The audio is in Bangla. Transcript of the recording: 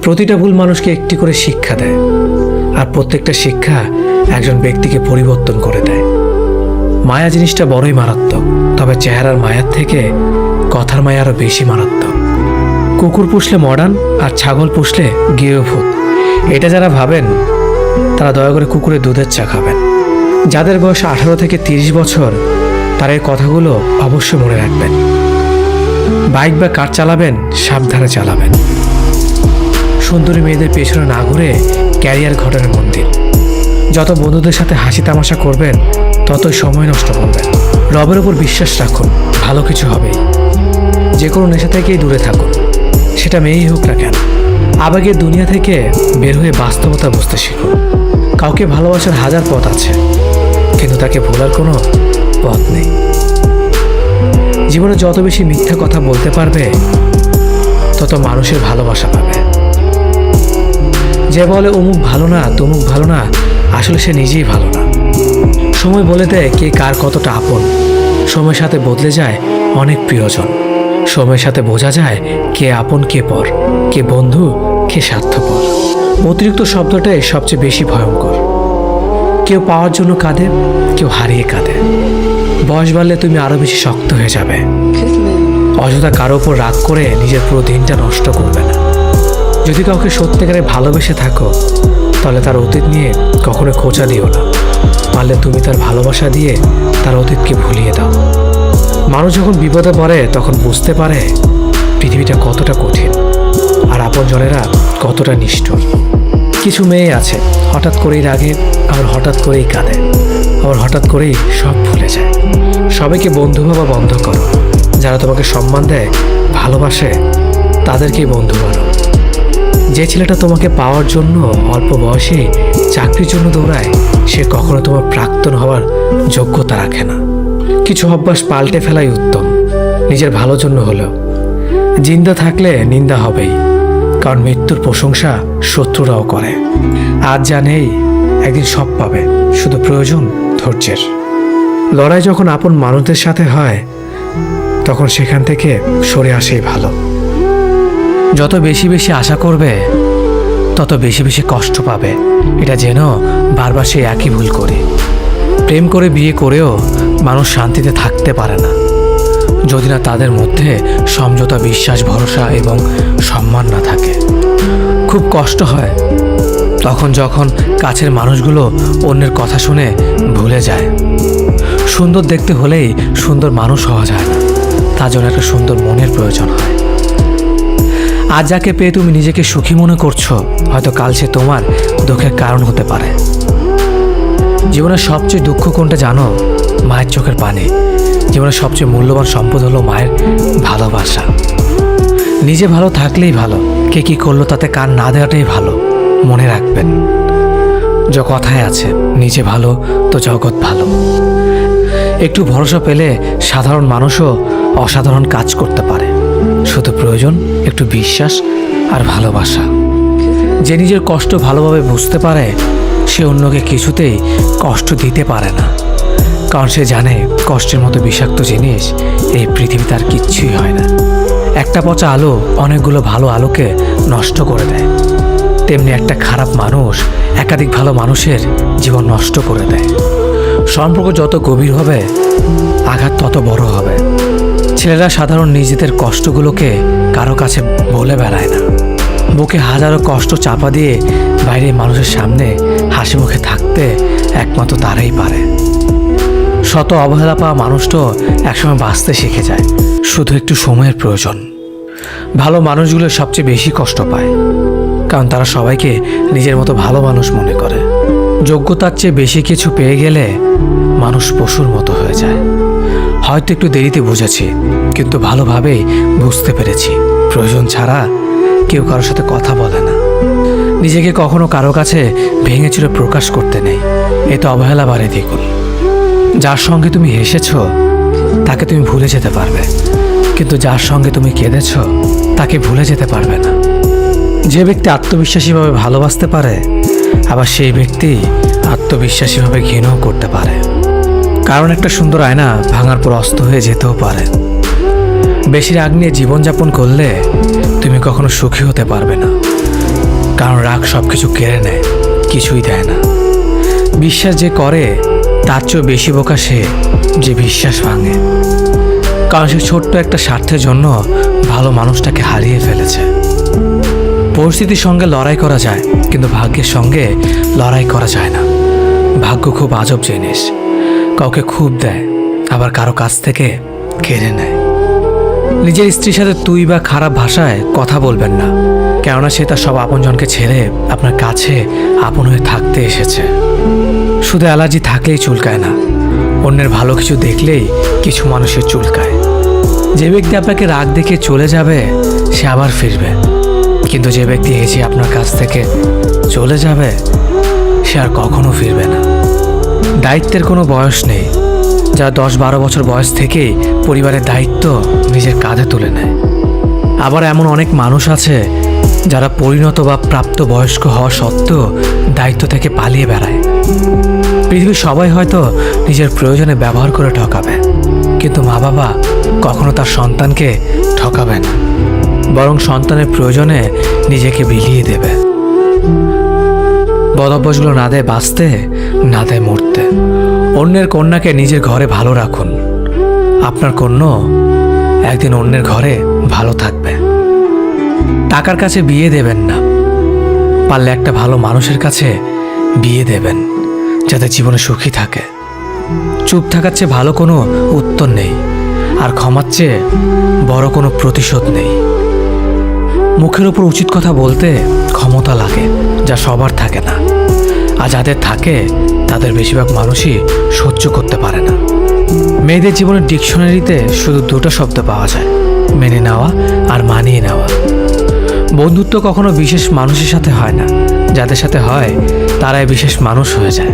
প্রতিটা ভুল মানুষকে একটি করে শিক্ষা দেয়, আর প্রত্যেকটা শিক্ষা একজন ব্যক্তিকে পরিবর্তন করে দেয়। মায়া জিনিসটা বড়ই মারাত্মক, তবে চেহারার মায়ার থেকে কথার মায়া আরো বেশি মারাত্মক। কুকুর পুষলে মডার্ন আর ছাগল পুষলে গৃহভূত, এটা যারা ভাবেন তারা দয়া করে কুকুরের দুধের চা খাবেন। যাদের বয়স 18 থেকে 30 বছর তারা এই কথাগুলো অবশ্যই মনে রাখবেন। বাইক বা কার চালাবেন সাবধানে চালাবেন। সুন্দরী মেয়েদের পেছনে না ঘুরে ক্যারিয়ার ঘটানোর মন দিন। যত বন্ধুদের সাথে হাসি তামাশা করবেন ততই সময় নষ্ট করবেন। রবের উপর বিশ্বাস রাখুন, ভালো কিছু হবেই। যে কোনো নেশা থেকেই দূরে থাকুন, সেটা মেয়েই হোক না কেন। আবেগের দুনিয়া থেকে বের হয়ে বাস্তবতা বুঝতে শিখুন। কাউকে ভালোবাসার হাজার পথ আছে, কিন্তু তাকে ভোলার কোনো পথ নেই। জীবনে যত বেশি মিথ্যা কথা বলতে পারবে তত মানুষের ভালোবাসা পাবে। যে বলে অমুক ভালো না তমুক ভালো না, আসলে সে নিজেই ভালো না। সময় বলে দেয় কে কার কতটা আপন। সময়ের সাথে বদলে যায় অনেক প্রিয়জন। সময়ের সাথে বোঝা যায় কে আপন কে পর, কে বন্ধু কে স্বার্থপর। অতিরিক্ত শব্দটাই সবচেয়ে বেশি ভয়ঙ্কর। কেউ পাওয়ার জন্য কাঁদে, কেউ হারিয়ে কাঁদে। বয়স বাড়লে তুমি আরো বেশি শক্ত হয়ে যাবে। অযথা কারো ওপর রাগ করে নিজের পুরো দিনটা নষ্ট করবে না। যদি কাউকে সত্যিকারে ভালোবেসে থাকো তাহলে তার অতীত নিয়ে কখনো খোঁচা দিও না। পারলে তুমি তার ভালোবাসা দিয়ে তার অতীতকে ভুলিয়ে দাও। মানুষ যখন বিপদে পড়ে তখন বুঝতে পারে পৃথিবীটা কতটা কঠিন আর আপনজনেরা কতটা নিষ্ঠুর। কিছু মেয়ে আছে হঠাৎ করেই রাগে, আবার হঠাৎ করেই কাঁদে, আবার হঠাৎ করেই সব ভুলে যায়। সবাইকে বন্ধু ভাবা বন্ধ করো। যারা তোমাকে সম্মান দেয়, ভালোবাসে, তাদেরকেই বন্ধু বানো। যে ছেলেটা তোমাকে পাওয়ার জন্য অল্প বয়সে চাকরির জন্য দৌড়ায়, সে কখনো তোমার প্রাক্তন হওয়ার যোগ্যতা রাখে না। কিছু অভ্যাস পাল্টে ফেলাই উত্তম, নিজের ভালোর জন্য হলেও। জিন্দা থাকলে নিন্দা হবেই, কারণ মৃত্যুর প্রশংসা শত্রুরাও করে। আজ যা নেই একদিন সব পাবে, শুধু প্রয়োজন ধৈর্যের। লড়াই যখন আপন মানুষদের সাথে হয় তখন সেখান থেকে সরে আসেই ভালো। যত বেশি বেশি আশা করবে তত বেশি বেশি কষ্ট পাবে, এটা যেন বারবার সেই একই ভুল করে। প্রেম করে বিয়ে করেও মানুষ শান্তিতে থাকতে পারে না যদি না তাদের মধ্যে সমঝোতা, বিশ্বাস, ভরসা এবং সম্মান না থাকে। খুব কষ্ট হয় তখন যখন কাছের মানুষগুলো অন্যের কথা শুনে ভুলে যায়। সুন্দর দেখতে হলেই সুন্দর মানুষ হওয়া যায় না, তার জন্য একটা সুন্দর মনের প্রয়োজন হয়। আজ যাকে পেয়ে তুমি নিজেকে সুখী মনে করছো, হয়তো কাল সে তোমার দুঃখের কারণ হতে পারে। জীবনের সবচেয়ে দুঃখ কোনটা জানো? মায়ের চোখের পানি। জীবনের সবচেয়ে মূল্যবান সম্পদ হলো মায়ের ভালোবাসা। নিজে ভালো থাকলেই ভালো, কে কি করলো তাতে কান না দেওয়াটাই ভালো। মনে রাখবেন, যে কথায় আছে, নিজে ভালো তো জগৎ ভালো। একটু ভরসা পেলে সাধারণ মানুষও অসাধারণ কাজ করতে পারে। শুধু প্রয়োজন একটু বিশ্বাস আর ভালোবাসা। যে নিজের কষ্ট ভালোভাবে বুঝতে পারে সে অন্যকে কিছুতেই কষ্ট দিতে পারে না, কারণ সে জানে কষ্টের মতো বিষাক্ত জিনিস এই পৃথিবীতে আর কিচ্ছুই হয় না। একটা পচা আলো অনেকগুলো ভালো আলোকে নষ্ট করে দেয়, তেমনি একটা খারাপ মানুষ একাধিক ভালো মানুষের জীবন নষ্ট করে দেয়। সম্পর্ক যত গভীর হবে আঘাত তত বড় হবে। ছেলেরা সাধারণ নিজেদের কষ্টগুলোকে কারো কাছে বলে বেড়ায় না। বুকে হাজারো কষ্ট চাপা দিয়ে বাইরে মানুষের সামনে হাসি মুখে থাকতে একমাত্র তারাই পারে। শত অবহেলা পাওয়া মানুষটাও একসময় বাঁচতে শিখে যায়, শুধু একটু সময়ের প্রয়োজন। ভালো মানুষগুলো সবচেয়ে বেশি কষ্ট পায়, কারণ তারা সবাইকে নিজের মতো ভালো মানুষ মনে করে। যোগ্যতার চেয়ে বেশি কিছু পেয়ে গেলে মানুষ পশুর মতো হয়ে যায়। হয়তো একটু দেরিতে বুঝেছি, কিন্তু ভালোভাবেই বুঝতে পেরেছি প্রয়োজন ছাড়া কেউ কারোর সাথে কথা বলে না। নিজেকে কখনো কারো কাছে ভেঙে চুরে প্রকাশ করতে নেই, এতে অবহেলা বাড়ে দ্বিগুণ। যার সঙ্গে তুমি হেসেছ তাকে তুমি ভুলে যেতে পারবে, কিন্তু যার সঙ্গে তুমি কেঁদেছ তাকে ভুলে যেতে পারবে না। যে ব্যক্তি আত্মবিশ্বাসীভাবে ভালোবাসতে পারে, আবার সেই ব্যক্তি আত্মবিশ্বাসীভাবে ঘৃণাও করতে পারে। কারণ একটা সুন্দর আয়না ভাঙার পর অস্ত হয়ে যেতেও পারে। বেশি রাগ নিয়ে জীবনযাপন করলে তুমি কখনো সুখী হতে পারবে না। কারণ রাগ সব কিছু কেড়ে নেয়, কিছুই দেয় না। বিশ্বাস যে করে তার চেয়েও বেশি বোকা সে যে বিশ্বাস ভাঙে, কারণ সে ছোট্ট একটা স্বার্থের জন্য ভালো মানুষটাকে হারিয়ে ফেলেছে। পরিস্থিতির সঙ্গে লড়াই করা যায়, কিন্তু ভাগ্যের সঙ্গে লড়াই করা যায় না। ভাগ্য খুব আজব জিনিস, কাউকে খুব দেয়, আবার কারো কাছ থেকে কেড়ে নেয়। নিজের স্ত্রীর সাথে তুই বা খারাপ ভাষায় কথা বলবেন না, কেননা সে তার সব আপনজনকে ছেড়ে আপনার কাছে আপন হয়ে থাকতে এসেছে। শুধু অ্যালার্জি থাকলেই চুলকায় না, অন্যের ভালো কিছু দেখলেই কিছু মানুষের চুলকায়। যে ব্যক্তি আপনাকে রাগ দেখে চলে যাবে সে আবার ফিরবে, কিন্তু যে ব্যক্তি হেসে আপনার কাছ থেকে চলে যাবে সে আর কখনো ফিরবে না। দায়িত্বের কোনো বয়স নেই, যারা 10-12 বছর বয়স থেকেই পরিবারের দায়িত্ব নিজের কাঁধে তুলে নেয়। আবার এমন অনেক মানুষ আছে যারা পরিণত বা প্রাপ্তবয়স্ক হওয়া সত্ত্বেও দায়িত্ব থেকে পালিয়ে বেড়ায়। পৃথিবীর সবাই হয়তো নিজের প্রয়োজনে ব্যবহার করে ঠকাবে, কিন্তু মা বাবা কখনো তার সন্তানকে ঠকাবে না, বরং সন্তানের প্রয়োজনে নিজেকে বিলিয়ে দেবে। বদ অভ্যাসগুলো না দেয় বাঁচতে, না দেয় মরতে। অন্যের কন্যাকে নিজের ঘরে ভালো রাখুন, আপনার কন্যা একদিন অন্যের ঘরে ভালো থাকবে। টাকার কাছে বিয়ে দেবেন না, পারলে একটা ভালো মানুষের কাছে বিয়ে দেবেন যাতে জীবনে সুখী থাকে। চুপ থাকার চেয়ে ভালো কোনো উত্তর নেই, আর ক্ষমার চেয়ে বড় কোনো প্রতিশোধ নেই। মুখের ওপর উচিত কথা বলতে ক্ষমতা লাগে, যা সবার থাকে না, আর যাদের থাকে তাদের বেশিরভাগ মানুষই সহ্য করতে পারে না। মেয়েদের জীবনের ডিকশনারিতে শুধু দুটো শব্দ পাওয়া যায়, মেনে নেওয়া আর মানিয়ে নেওয়া। বন্ধুত্ব কখনো বিশেষ মানুষের সাথে হয় না, যাদের সাথে হয় তারাই বিশেষ মানুষ হয়ে যায়।